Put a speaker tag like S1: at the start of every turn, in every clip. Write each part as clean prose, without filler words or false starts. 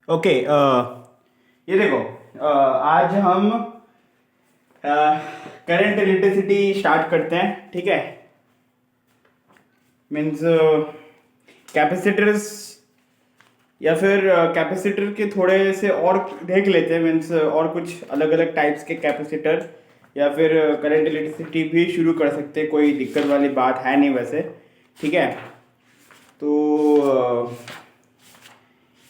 S1: Okay ये देखो, आज हम करंट इलेक्ट्रिसिटी स्टार्ट करते हैं। ठीक है, मीन्स कैपेसिटर्स या फिर कैपेसिटर के थोड़े से और देख लेते हैं। मीन्स और कुछ अलग अलग टाइप्स के कैपेसिटर या फिर करंट इलेक्ट्रिसिटी भी शुरू कर सकते हैं, कोई दिक्कत वाली बात है नहीं वैसे। ठीक है, तो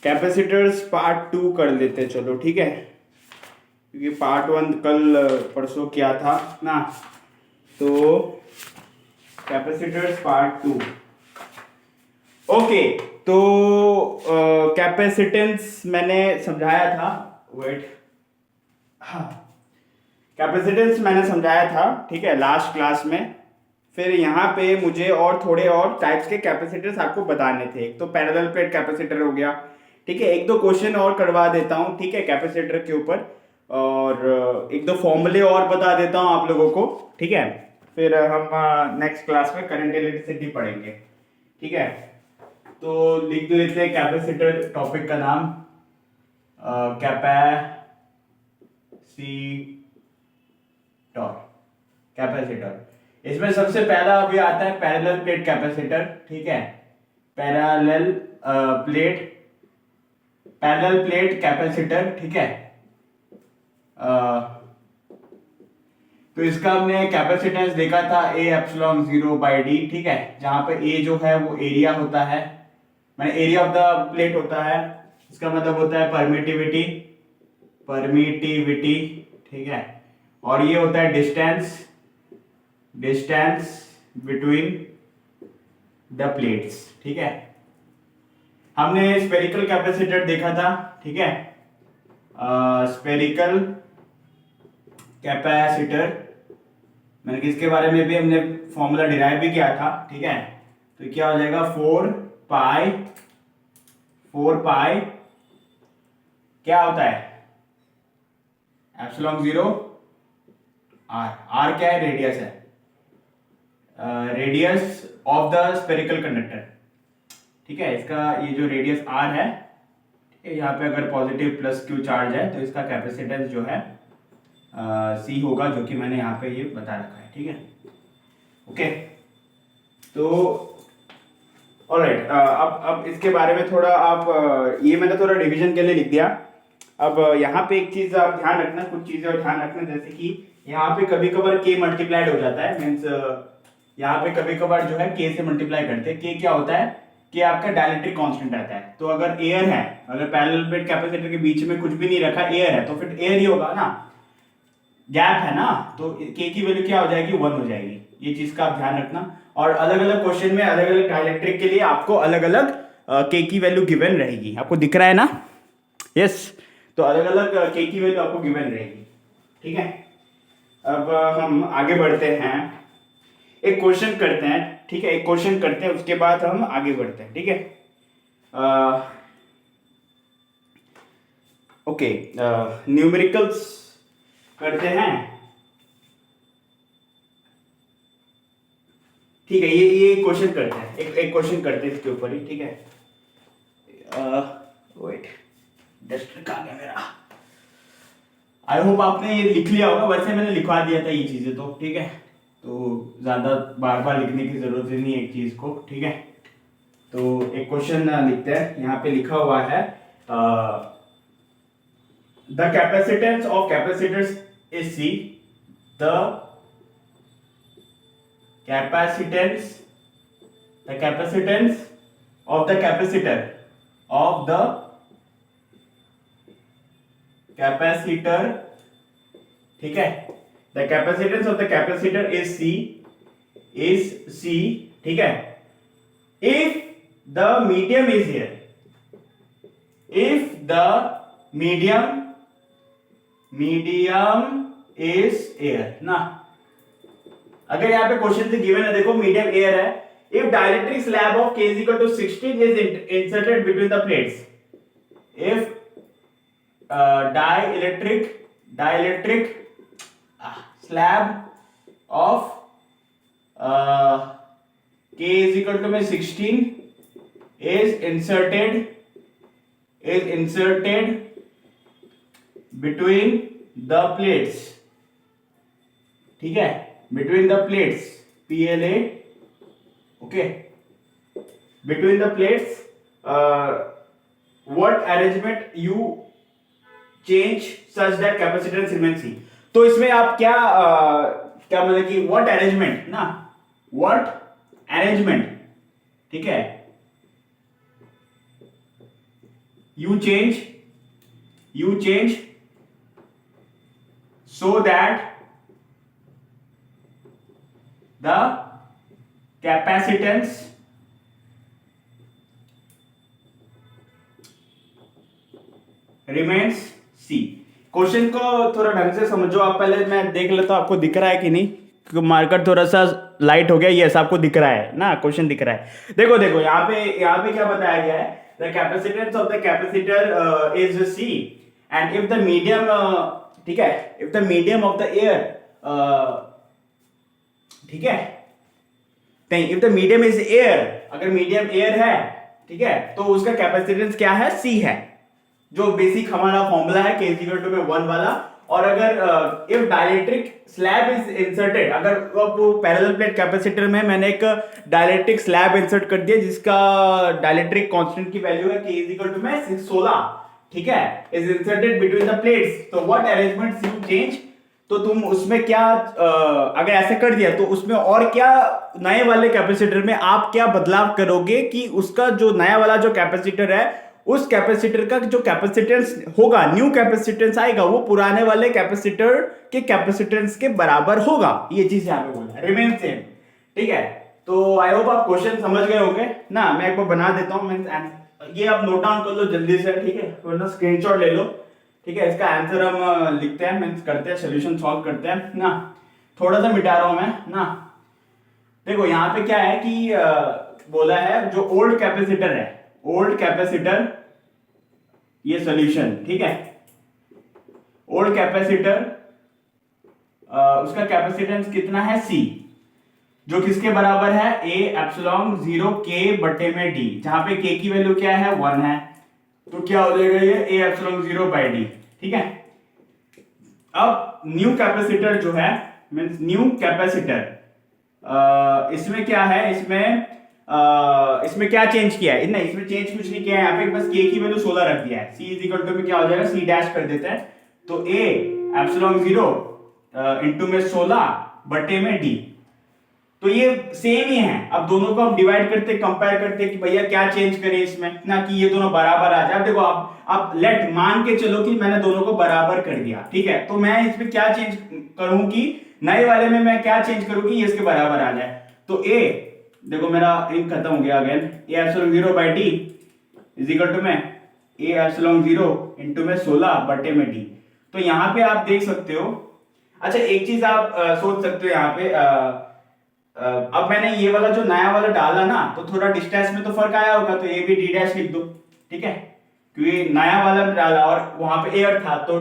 S1: कैपेसिटर्स पार्ट 2 कर लेते हैं, चलो ठीक है, क्योंकि पार्ट 1 कल परसों किया था ना। तो कैपेसिटर्स पार्ट 2। ओके, तो कैपेसिटेंस मैंने समझाया था। वेट, हाँ, कैपेसिटेंस मैंने समझाया था, ठीक है, लास्ट क्लास में। फिर यहाँ पे मुझे और थोड़े और टाइप्स के कैपेसिटर्स आपको बताने थे। एक तो पैरेलल प्लेट कैपेसिटर हो गया, ठीक है। एक दो क्वेश्चन और करवा देता हूँ, ठीक है, कैपेसिटर के ऊपर, और एक दो फॉर्मूले और बता देता हूँ आप लोगों को, ठीक है। फिर हम नेक्स्ट क्लास में करंट इलेक्ट्रिसिटी पढ़ेंगे, ठीक है। तो लिख लेते हैं कैपेसिटर टॉपिक का नाम, कैपेसिटर। इसमें सबसे पहला अभी आता है पैरेलल प्लेट कैपेसिटर, ठीक है। Parallel plate parallel plate capacitor, ठीक है। तो इसका हमने कैपेसिटेंस देखा था ए एप्सिलॉन 0/d, ठीक है, जहां पे ए जो है वो एरिया होता है, मैंने एरिया ऑफ द प्लेट होता है। इसका मतलब होता है परमिटिविटी, परमिटिविटी, ठीक है। और ये होता है distance, distance between the plates, ठीक है। हमने स्पेरिकल कैपेसिटर देखा था, ठीक है, स्पेरिकल कैपेसिटर, मैंने किसके बारे में भी हमने फॉर्मूला डिराइव भी किया था, ठीक है। तो क्या हो जाएगा, 4 पाई क्या होता है, एप्सिलॉन 0 आर। आर क्या है, रेडियस है, radius of the spherical conductor, ठीक है। इसका ये जो रेडियस आर है, यहाँ पे अगर पॉजिटिव प्लस क्यू चार्ज है तो इसका कैपेसिटेंस जो है सी होगा, जो कि मैंने यहाँ पे ये बता रखा है, ठीक है। ओके, तो ऑलराइट, अब इसके बारे में थोड़ा आप ये मैंने थोड़ा रिवीजन के लिए लिख दिया। अब यहाँ पे एक चीज आप ध्यान रखना, कुछ चीजें और ध्यान रखना, जैसे कि यहाँ पे कभी कभार के मल्टीप्लाइड हो जाता है। मीन्स यहाँ पे कभी कभार जो है के से मल्टीप्लाई करते हैं। के क्या होता है, कि आपका डायलेक्ट्रिक कांस्टेंट रहता है। तो अगर एयर है, अगर पैरेलल प्लेट कैपेसिटर के बीच में कुछ भी नहीं रखा, एयर है, तो फिर एयर ही होगा ना, गैप है ना, तो के की वैल्यू क्या हो जाएगी, 1 हो जाएगी। ये चीज का आप ध्यान रखना। और अलग अलग क्वेश्चन में अलग अलग डायलेक्ट्रिक के लिए आपको अलग अलग के की वैल्यू गिवन रहेगी। आपको दिख रहा है ना, यस। तो अलग अलग के की वैल्यू आपको गिवन रहेगी, ठीक है। अब हम आगे बढ़ते हैं, एक क्वेश्चन करते हैं, ठीक है, एक क्वेश्चन करते हैं, उसके बाद हम आगे बढ़ते हैं, ठीक है। ओके, न्यूमेरिकल्स करते हैं, ठीक है। ये क्वेश्चन करते हैं, एक क्वेश्चन करते हैं इसके ऊपर ही, ठीक है। वेट, डस्टर कहाँ गया मेरा। आई होप आपने ये लिख लिया होगा, वैसे मैंने लिखवा दिया था ये चीजें तो, ठीक है। तो ज्यादा बार बार लिखने की जरूरत ही नहीं है एक चीज को, ठीक है। तो एक क्वेश्चन लिखते हैं, यहाँ पे लिखा हुआ है, the capacitance of capacitors is C, the capacitance the capacitance of the capacitor of the capacitor, ठीक है, the capacitance of the capacitor is C, ठीक है, if the medium is here, if the medium is air ना। अगर यहाँ पे question से given है, देखो मीडियम एयर है, if dielectric slab of K is equal to 16 is inserted between the plates, if dielectric slab of K is equal to 16 is inserted is inserted between the plates, ठीक है, between the plates, PLA, okay, between the plates, what arrangement you change such that capacitance remains C. तो इसमें आप क्या क्या मतलब कि what arrangement ना, what arrangement, ठीक है, you change so that the capacitance remains C. Question को थोड़ा ढंग से समझो आप, पहले मैं देख लेता हूं आपको दिख रहा है कि नहीं, क्योंकि मार्कर थोड़ा सा लाइट हो गया। यस, आपको दिख रहा है ना, क्वेश्चन दिख रहा है। देखो देखो यहाँ पे क्या बताया गया है, the capacitance of the capacitor is C and if the medium, ठीक है, if the medium of the air, ठीक है, नहीं, if the medium is air, अगर मीडियम एयर है, ठीक है, तो उसका कैपेसिटेंस क्या है, C है, जो बेसिक हमारा फॉर्मूला है K इक्वल टू में 1 वाला। और अगर if dielectric slab is inserted, अगर वो पैरेलल प्लेट कैपेसिटर में मैंने एक डाइलेक्ट्रिक स्लैब इंसर्ट कर दिया जिसका डाइलेक्ट्रिक कांस्टेंट की वैल्यू है K इक्वल टू में 16, ठीक है, is inserted between the plates, तो व्हाट अरेंजमेंट्स यू चेंज, तो तुम उसमें क्या अगर ऐसे कर दिया तो उसमें और क्या नए वाले कैपेसिटर में आप क्या बदलाव करोगे कि उसका जो नया वाला जो कैपेसिटर है उस कैपेसिटर का जो कैपेसिटेंस होगा, न्यू कैपेसिटेंस आएगा, वो पुराने वाले कैपेसिटर के कैपेसिटेंस के बराबर होगा। ये चीज यहाँ पे बोला है, रिमेन सेम, ठीक है। तो आई होप आप क्वेश्चन समझ गए होंगे ना। मैं एक बार बना देता हूँ, ये आप नोट डाउन कर लो जल्दी से, ठीक है, वरना स्क्रीनशॉट ले लो, ठीक है। इसका आंसर हम लिखते हैं, मीन्स करते हैं, सोल्यूशन सॉल्व करते हैं ना। थोड़ा सा मिटा रहा हूं मैं ना। देखो यहाँ पे क्या है कि बोला है जो ओल्ड कैपेसिटर है, ओल्ड कैपेसिटर, ये सॉल्यूशन, ठीक है, ओल्ड कैपेसिटर उसका कैपेसिटेंस कितना है C, जो किसके बराबर है, A एप्सिलॉन 0 K बटे में D, जहां पे K की वैल्यू क्या है, 1 है, तो क्या हो जाएगा ये A एप्सिलॉन 0 बाई D, ठीक है। अब न्यू कैपेसिटर जो है, मींस न्यू कैपेसिटर, इसमें क्या है, इसमें क्या चेंज किया है, नहीं इसमें चेंज कुछ नहीं किया है, यहाँ पे बस K की वैल्यू 16 रख दिया है। C इज इक्वल टू में क्या हो जाएगा, C डैश कर देते हैं, तो A एप्सिलॉन 0 इंटू में 16 बटे में D, तो ये सेम ही है। अब दोनों को हम डिवाइड करते, कंपेयर करते कि भैया क्या चेंज करें इसमें ना, कि ये दोनों बराबर आ जाए। देखो आप लेट मान के चलो कि मैंने दोनों को बराबर कर दिया, ठीक है, तो मैं इसमें क्या चेंज करूं कि नए वाले में मैं क्या चेंज करूं कि ये इसके बराबर आ जाए। तो A, देखो मेरा इंक खत्म हो गया again, A epsilon 0 by D is equal to में A एप्सिलॉन 0 इंटू में 16 बटे में D। तो यहाँ पे आप देख सकते हो, अच्छा एक चीज आप सोच सकते हो यहाँ पे, अब मैंने ये वाला जो नया वाला डाला ना, तो थोड़ा डिस्टेंस में तो फर्क आया होगा, तो ये भी D डैश लिख दो, ठीक है, क्योंकि नया वाला डाला और वहां पे एयर था, तो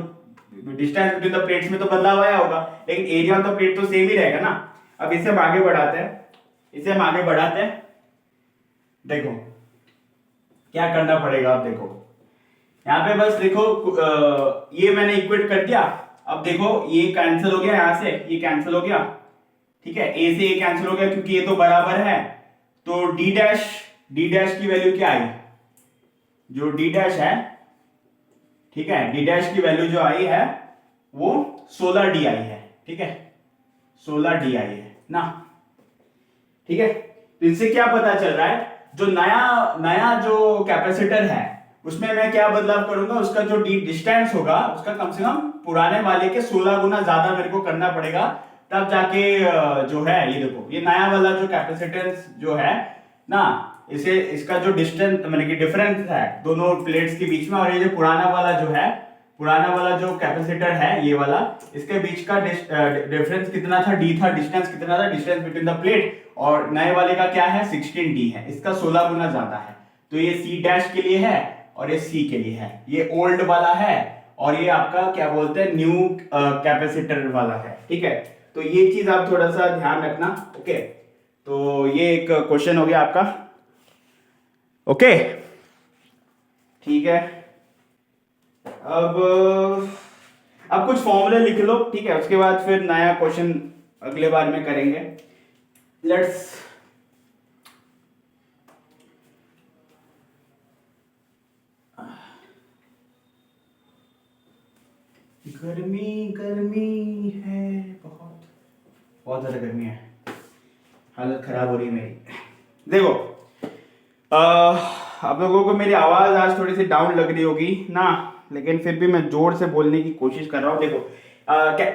S1: डिस्टेंस बिटवीन द प्लेट्स में तो बदलाव आया होगा, लेकिन एरिया ऑफ द प्लेट तो सेम ही रहेगा ना। अब इसे हम आगे बढ़ाते हैं, देखो क्या करना पड़ेगा। आप देखो यहाँ पे बस देखो, ये मैंने इक्वेट कर दिया। अब देखो ये कैंसिल हो गया, यहाँ से ये कैंसिल हो गया, ठीक है, A से A कैंसिल हो गया क्योंकि ये तो बराबर है। तो D डैश की वैल्यू क्या आई, जो D डैश है, ठीक है, D डैश की वैल्यू जो आई है वो 16D आई है, ठीक है, 16D आई है ना, ठीक है। तो इससे क्या पता चल रहा है, जो नया जो कैपेसिटर है उसमें मैं क्या बदलाव करूंगा, उसका जो डिस्टेंस होगा उसका कम से कम पुराने वाले के 16 गुना ज्यादा मेरे को करना पड़ेगा, तब जाके जो है, ये देखो ये नया वाला जो कैपेसिटेंस जो है ना, इसका जो डिस्टेंस मतलब कि डिफरेंस है दोनों प्लेट्स के बीच में, और ये जो पुराना वाला जो कैपेसिटर है ये वाला, इसके बीच का डिफरेंस कितना था, D था, डिस्टेंस कितना था, डिस्टेंस बिटवीन द प्लेट, और नए वाले का क्या है 16D है, इसका 16 गुना ज्यादा है। तो ये C डैश के लिए है और ये C के लिए है, ये ओल्ड वाला है और ये आपका क्या बोलते हैं न्यू कैपेसिटर वाला है, ठीक है। तो ये चीज आप थोड़ा सा ध्यान रखना, ओके। तो ये एक क्वेश्चन हो गया आपका, ओके, ठीक है। अब कुछ फॉर्मूले लिख लो, ठीक है, उसके बाद फिर नया क्वेश्चन अगले बार में करेंगे। लेट्स गर्मी गर्मी है, बहुत बहुत ज्यादा गर्मी है, हालत खराब हो रही है मेरी। देखो आप लोगों को मेरी आवाज आज थोड़ी सी डाउन लग रही होगी ना, लेकिन फिर भी मैं जोर से बोलने की कोशिश कर रहा हूँ। देखो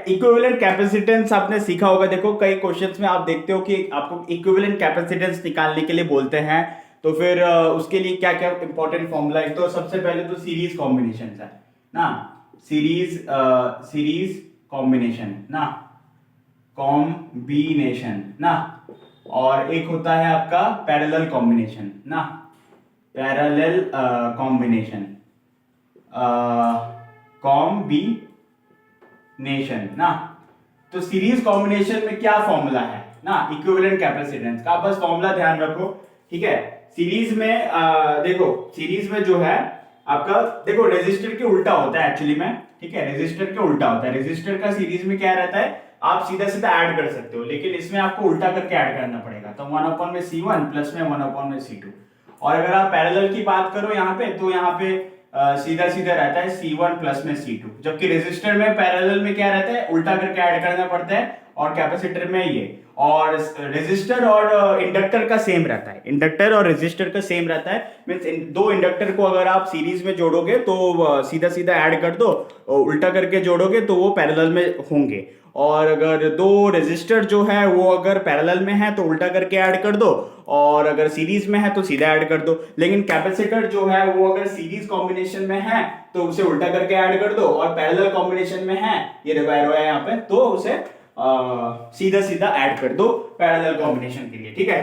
S1: इक्विवेलेंट कैपेसिटेंस आपने सीखा होगा। देखो कई क्वेश्चंस में आप देखते हो कि आपको इक्विवेलेंट कैपेसिटेंस निकालने के लिए बोलते हैं, तो फिर उसके लिए क्या क्या इंपॉर्टेंट फॉर्मूला है। तो सबसे पहले तो सीरीज कॉम्बिनेशन है ना, सीरीज कॉम्बिनेशन ना, कॉम्बिनेशन ना, और एक होता है आपका पैरेलल कॉम्बिनेशन ना, पैरेलल कॉम्बिनेशन, कॉम्बिनेशन ना। तो सीरीज कॉम्बिनेशन में क्या फॉर्मूला है ना, इक्विवेलेंट कैपेसिटेंस का, बस फॉर्मूला ध्यान रखो, ठीक है। सीरीज में देखो सीरीज में जो है आपका, देखो रेजिस्टर के उल्टा होता है एक्चुअली में, ठीक है, रेजिस्टर के उल्टा होता है। रेजिस्टर का सीरीज में क्या रहता है, आप सीधा सीधा ऐड कर सकते हो, लेकिन इसमें आपको उल्टा करके ऐड करना पड़ेगा। तो 1 में C1 प्लस में 1 में C2। और अगर आप पैरेलल की बात करो यहाँ पे, तो यहाँ पे सीधा सीधा रहता है C1 प्लस में C2, जबकि रेजिस्टर में पैरेलल में क्या रहता है, उल्टा करके ऐड करना पड़ता है, और कैपेसिटर में ये, और रेजिस्टर और इंडक्टर का सेम रहता है, इंडक्टर और रेजिस्टर का सेम रहता है। मींस दो इंडक्टर को अगर आप सीरीज में जोड़ोगे तो सीधा सीधा ऐड कर दो, उल्टा करके जोड़ोगे तो वो पैरेलल में होंगे। और अगर दो रेजिस्टर जो है वो अगर पैरेलल में है तो उल्टा करके ऐड कर दो, और अगर सीरीज में है तो सीधा ऐड कर दो। लेकिन कैपेसिटर जो है वो अगर सीरीज कॉम्बिनेशन में है तो उसे उल्टा करके ऐड कर दो, और पैरेलल कॉम्बिनेशन में है, ये देखो एरो है यहाँ पे, तो उसे सीधा सीधा ऐड कर दो पैरेलल कॉम्बिनेशन के लिए, ठीक है।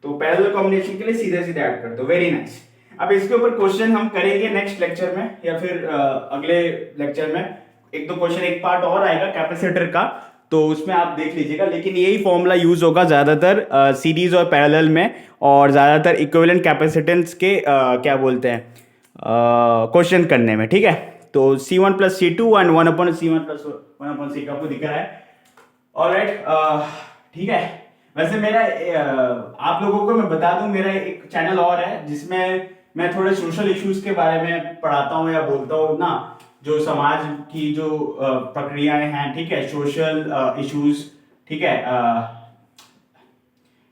S1: तो पैरेलल कॉम्बिनेशन के लिए सीधा सीधा ऐड कर दो, वेरी नाइस। अब इसके ऊपर क्वेश्चन हम करेंगे नेक्स्ट लेक्चर में, या फिर अगले लेक्चर में एक दो क्वेश्चन, एक पार्ट और आएगा कैपेसिटर का, तो उसमें आप देख लीजिएगा। लेकिन यही फॉर्मूला यूज होगा ज्यादातर सीरीज और पैरेलल में, और ज्यादातर इक्विवेलेंट कैपेसिटेंस के क्या बोलते हैं क्वेश्चन करने में, ठीक है। तो C1 plus C2 and 1/C1 plus 1/C2 आपको दिख रहा है। ऑलराइट, ठीक है। वैसे मेरा आप लोगों को मैं बता दूं, मेरा एक चैनल और है जिसमें मैं थोड़े सोशल इश्यूज के बारे में पढ़ाता हूं या बोलता हूं ना, जो समाज की जो प्रक्रियाएं हैं, ठीक है, सोशल इश्यूज, ठीक है,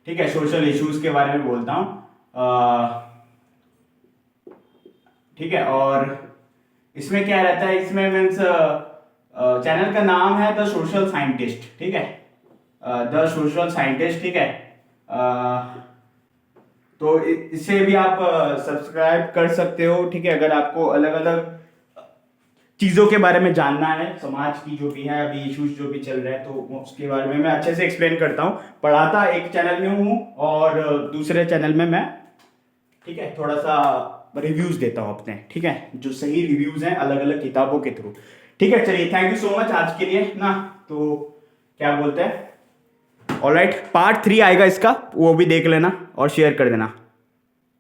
S1: ठीक है, सोशल इश्यूज के बारे में बोलता हूं, ठीक है। और इसमें क्या रहता है, इसमें मीन्स चैनल का नाम है द सोशल साइंटिस्ट, ठीक है, द सोशल साइंटिस्ट, ठीक है। तो इसे भी आप सब्सक्राइब कर सकते हो, ठीक है, अगर आपको अलग अलग चीजों के बारे में जानना है, समाज की जो भी है अभी इश्यूज जो भी चल रहे हैं, तो उसके बारे में मैं अच्छे से एक्सप्लेन करता हूँ। पढ़ाता एक चैनल में हूँ और दूसरे चैनल में मैं, ठीक है, थोड़ा सा रिव्यूज देता हूँ अपने, ठीक है, जो सही रिव्यूज हैं अलग अलग किताबों के थ्रू, ठीक है। चलिए, थैंक यू सो मच आज के लिए ना। तो क्या बोलते हैं, ऑलराइट, पार्ट 3 आएगा इसका, वो भी देख लेना और शेयर कर देना।